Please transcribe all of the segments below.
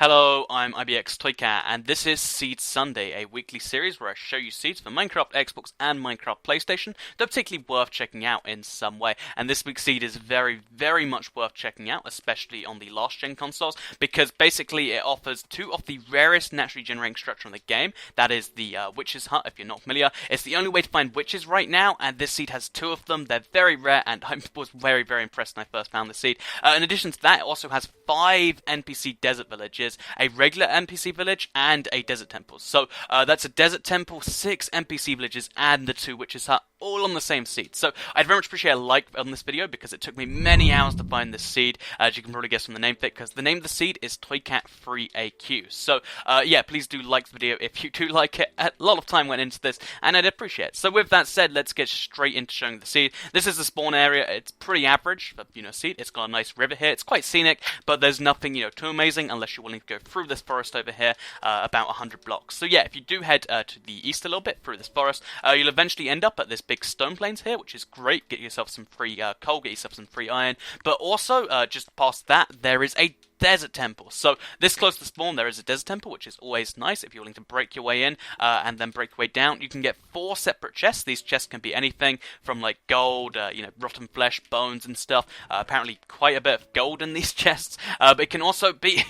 Hello, I'm IBX Toycat, and this is Seed Sunday, a weekly series where I show you seeds for Minecraft, Xbox, and Minecraft PlayStation that are particularly worth checking out in some way. And this week's seed is very, very much worth checking out, especially on the last-gen consoles, because basically it offers two of the rarest naturally generating structure in the game. That is the Witch's Hut, if you're not familiar. It's the only way to find witches right now, and this seed has two of them. They're very rare, and I was very, very impressed when I first found this seed. In addition to that, it also has 5 NPC desert villages, a regular NPC village, and a desert temple. So that's a desert temple, 6 NPC villages, and the 2 witches' hut, all on the same seed. So I'd very much appreciate a like on this video because it took me many hours to find this seed, as you can probably guess from the name of it, because the name of the seed is Toycat3AQ. So yeah, please do like the video if you do like it. A lot of time went into this, and I'd appreciate it. So with that said, let's get straight into showing the seed. This is the spawn area. It's pretty average for, seed. It's got a nice river here. It's quite scenic, but there's nothing, too amazing unless you're willing to go through this forest over here, about 100 blocks. So yeah, if you do head to the east a little bit through this forest, you'll eventually end up at this big stone plains here, which is great. Get yourself some free coal, get yourself some free iron, but also just past that there is a desert temple. So this close to spawn there is a desert temple, which is always nice if you're willing to break your way in and then break your way down. You can get 4 separate chests. These chests can be anything from like gold, rotten flesh, bones and stuff. Apparently quite a bit of gold in these chests, but it can also be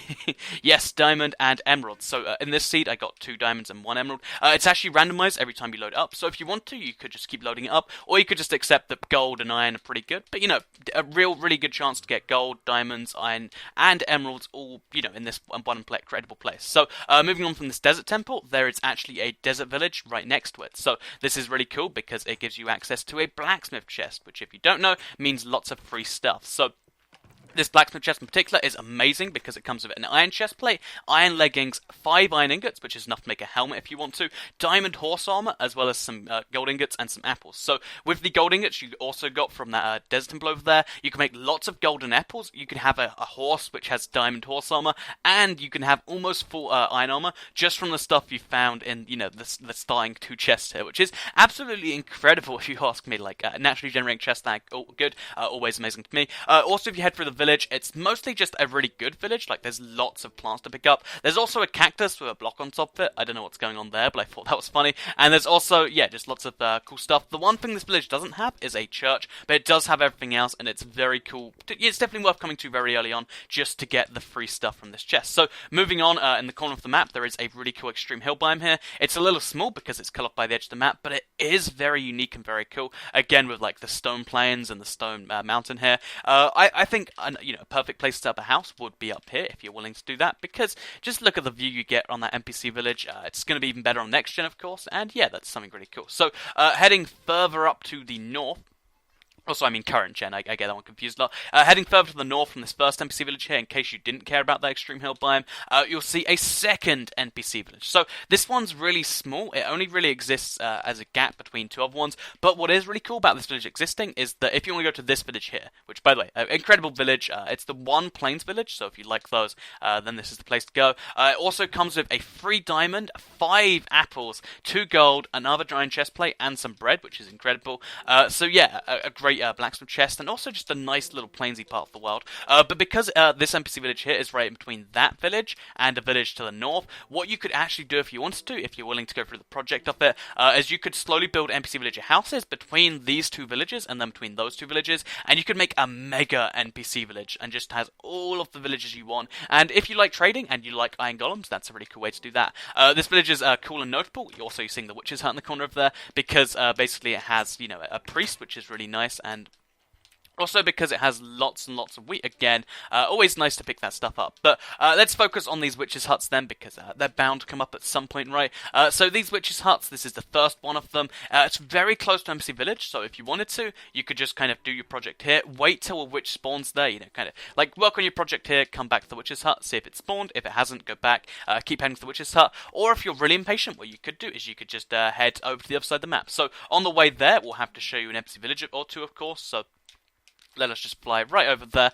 yes, diamond and emerald. So in this seed I got 2 diamonds and 1 emerald. It's actually randomized every time you load it up, so if you want to, you could just keep loading it up, or you could just accept that gold and iron are pretty good, but a really good chance to get gold, diamonds, iron and emeralds all, in this one incredible place. So, moving on from this desert temple, there is actually a desert village right next to it. So, this is really cool because it gives you access to a blacksmith chest, which if you don't know, means lots of free stuff. So, this blacksmith chest in particular is amazing because it comes with an iron chest plate, iron leggings, 5 iron ingots, which is enough to make a helmet if you want to, diamond horse armor, as well as some gold ingots and some apples. So with the gold ingots you also got from that desert temple over there, you can make lots of golden apples. You can have a horse which has diamond horse armor, and you can have almost full iron armor just from the stuff you found in the starting 2 chests here, which is absolutely incredible if you ask me. Like naturally generating chests that are good, always amazing to me. Also, if you head through the village, it's mostly just a really good village. Like there's lots of plants to pick up. There's also a cactus with a block on top of it. I don't know what's going on there, but I thought that was funny. And there's also, just lots of cool stuff. The one thing this village doesn't have is a church, but it does have everything else, and it's very cool. It's definitely worth coming to very early on just to get the free stuff from this chest. So moving on, in the corner of the map, there is a really cool extreme hill biome here. It's a little small because it's cut off by the edge of the map, but it is very unique and very cool. Again, with like the stone plains and the stone mountain here. I think a perfect place to set up a house would be up here if you're willing to do that, because just look at the view you get on that NPC village. It's going to be even better on next gen, of course, and yeah, that's something really cool. So heading further up to the north. Also, I mean current gen, I get that one confused a lot. Heading further to the north from this first NPC village here, in case you didn't care about that extreme hill biome, you'll see a second NPC village. So, this one's really small. It only really exists as a gap between 2 other ones. But what is really cool about this village existing is that if you want to go to this village here, which, by the way, incredible village. It's the one plains village, so if you like those, then this is the place to go. It also comes with a free diamond, 5 apples, 2 gold, another giant chest plate, and some bread, which is incredible. So, yeah, a great blacksmith chest, and also just a nice little plainsy part of the world. But because this NPC village here is right in between that village and a village to the north, what you could actually do if you wanted to, if you're willing to go through the project of it, is you could slowly build NPC villager houses between these 2 villages and then between those 2 villages, and you could make a mega NPC village and just has all of the villages you want. And if you like trading and you like iron golems, that's a really cool way to do that. This village is cool and notable. You're also seeing the witch's hut in the corner of there because basically it has a priest, which is really nice, and also because it has lots and lots of wheat. Again, always nice to pick that stuff up. But let's focus on these witches' huts then, because they're bound to come up at some point, right? So these witches' huts, this is the first one of them. It's very close to NPC Village, so if you wanted to, you could just kind of do your project here, wait till a witch spawns there, kind of like work on your project here, come back to the witch's hut, see if it's spawned. If it hasn't, go back, keep heading to the witch's hut. Or if you're really impatient, what you could do is you could just head over to the other side of the map. So on the way there, we'll have to show you an NPC Village or 2, of course, so Let us just fly right over there.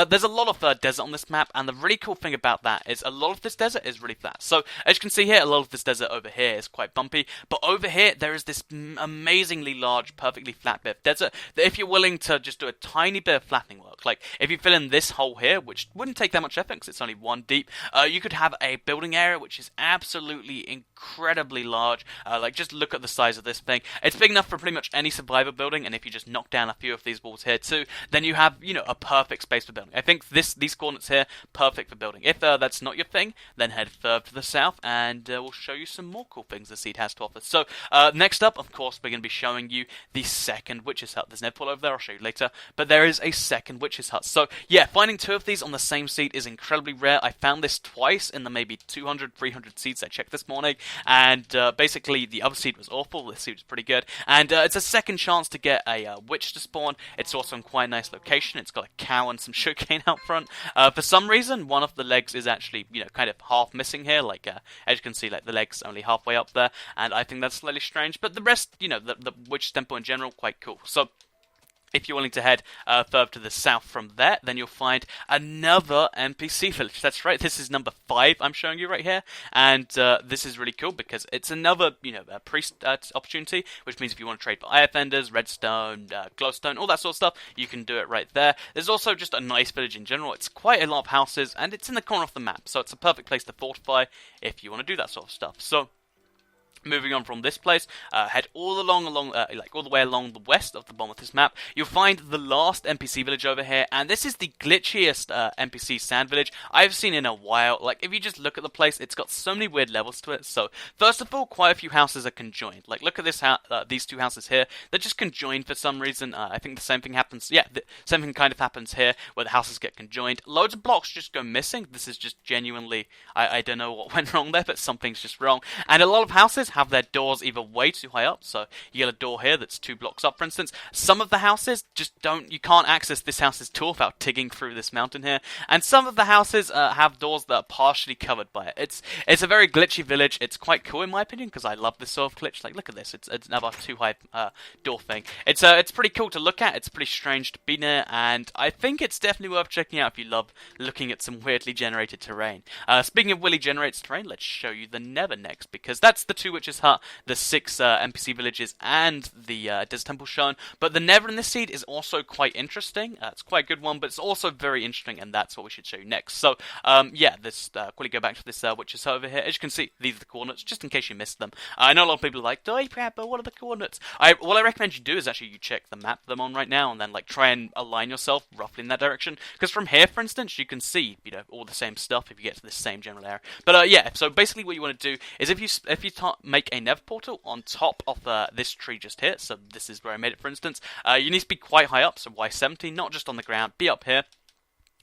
There's a lot of desert on this map, and the really cool thing about that is a lot of this desert is really flat. So, as you can see here, a lot of this desert over here is quite bumpy, but over here, there is this amazingly large, perfectly flat bit of desert that if you're willing to just do a tiny bit of flattening work, like if you fill in this hole here, which wouldn't take that much effort because it's only 1 deep, you could have a building area which is absolutely incredibly large. Like, just look at the size of this thing. It's big enough for pretty much any survivor building, and if you just knock down a few of these walls here too, then you have, a perfect space for building. I think these coordinates here, perfect for building. If that's not your thing, then head further to the south, and we'll show you some more cool things the seed has to offer. So, next up, of course, we're going to be showing you the second witch's hut. There's no pull over there, I'll show you later, but there is a second witch's hut. So, yeah, finding 2 of these on the same seed is incredibly rare. I found this twice in the maybe 200, 300 seeds I checked this morning, and basically the other seed was awful, this seed was pretty good, and it's a second chance to get a witch to spawn. It's also in quite a nice location. It's got a cow and some sugarcane out front. For some reason, one of the legs is actually, kind of half missing here. Like, as you can see, like the leg's only halfway up there, and I think that's slightly strange. But the rest, the witch temple in general, quite cool. So, if you're willing to head further to the south from there, then you'll find another NPC village. That's right, this is number 5 I'm showing you right here, and this is really cool because it's another, priest opportunity, which means if you want to trade for eye offenders, redstone, glowstone, all that sort of stuff, you can do it right there. There's also just a nice village in general. It's quite a lot of houses, and it's in the corner of the map, so it's a perfect place to fortify if you want to do that sort of stuff. So, moving on from this place, head all the way along the west of the bottom of this map. You'll find the last NPC village over here, and this is the glitchiest NPC sand village I've seen in a while. Like, if you just look at the place, it's got so many weird levels to it. So, first of all, quite a few houses are conjoined. Like, look at this these 2 houses here. They're just conjoined for some reason. I think the same thing happens. Yeah, the same thing kind of happens here, where the houses get conjoined. Loads of blocks just go missing. This is just genuinely, I don't know what went wrong there, but something's just wrong. And a lot of houses have their doors either way too high up, so you get a door here that's 2 blocks up, for instance. Some of the houses just you can't access this house's door without digging through this mountain here, and some of the houses have doors that are partially covered by it. It's a very glitchy village. It's quite cool in my opinion, because I love this sort of glitch. Like, look at this, it's another too high door thing. It's pretty cool to look at, it's pretty strange to be near, and I think it's definitely worth checking out if you love looking at some weirdly generated terrain. Speaking of weirdly generated terrain, let's show you the Nether next, because that's the 2 witches hut, the 6 NPC villages, and the Desert Temple shown. But the Nether in this seed is also quite interesting. It's quite a good one, but it's also very interesting, and that's what we should show you next. So, yeah, let's quickly go back to this witch's hut over here. As you can see, these are the coordinates, just in case you missed them. I know a lot of people are like, but what are the coordinates? What I recommend you do is actually you check the map them on right now, and then like try and align yourself roughly in that direction. Because from here, for instance, you can see, all the same stuff if you get to this same general area. But yeah, so basically what you want to do is if you make a Nether portal on top of this tree just here, so this is where I made it, for instance, you need to be quite high up, so Y70, not just on the ground, be up here.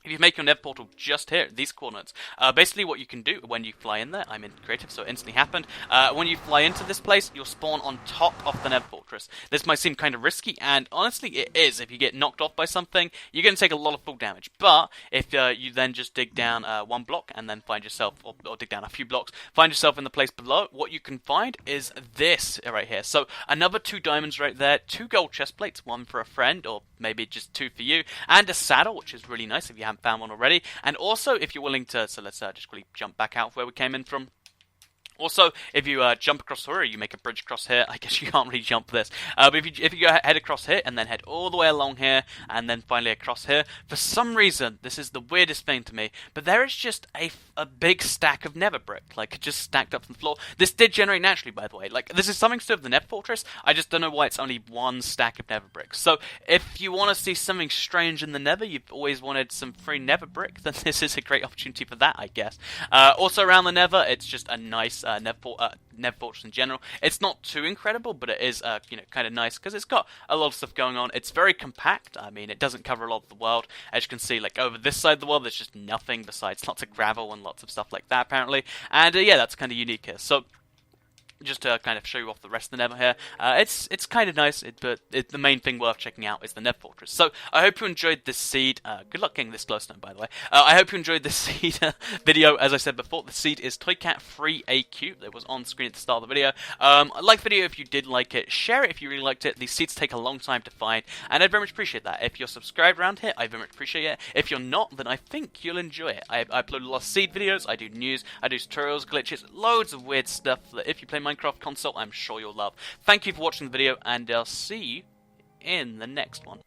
If you make your Nether portal just here, these coordinates, basically what you can do when you fly in there, I'm in creative, so it instantly happened, when you fly into this place, you'll spawn on top of the Nether fortress. This might seem kind of risky, and honestly it is. If you get knocked off by something, you're going to take a lot of full damage, but if you then just dig down 1 block, and then find yourself, or dig down a few blocks, find yourself in the place below, what you can find is this right here. So, another 2 diamonds right there, 2 gold chest plates, 1 for a friend, or maybe just 2 for you, and a saddle, which is really nice if you haven't found one already. And also, if you're willing to, so let's just quickly jump back out of where we came in from. Also, if you jump across here, you make a bridge across here. I guess you can't really jump this. But if you head across here, and then head all the way along here, and then finally across here, for some reason, this is the weirdest thing to me, but there is just a big stack of nether brick, like, just stacked up on the floor. This did generate naturally, by the way. Like, this is something to do with the nether fortress. I just don't know why it's only 1 stack of nether bricks. So, if you want to see something strange in the nether, you've always wanted some free nether brick, then this is a great opportunity for that, I guess. Also, around the nether, it's just a nice Nether fortress in general. It's not too incredible, but it is, kind of nice because it's got a lot of stuff going on. It's very compact. I mean, it doesn't cover a lot of the world. As you can see, like over this side of the world, there's just nothing besides lots of gravel and lots of stuff like that, apparently. And yeah, that's kind of unique here. So, just to kind of show you off the rest of the Nether here. It's kind of nice, but the main thing worth checking out is the Nether Fortress. So I hope you enjoyed this seed. Good luck getting this glowstone, by the way. I hope you enjoyed this seed video. As I said before, the seed is ToyCat3AQ. That was on screen at the start of the video. Like the video if you did like it. Share it if you really liked it. These seeds take a long time to find, and I'd very much appreciate that. If you're subscribed around here, I very much appreciate it. If you're not, then I think you'll enjoy it. I upload a lot of seed videos. I do news. I do tutorials, glitches, loads of weird stuff that if you play Minecraft console, I'm sure you'll love. Thank you for watching the video, and I'll see you in the next one.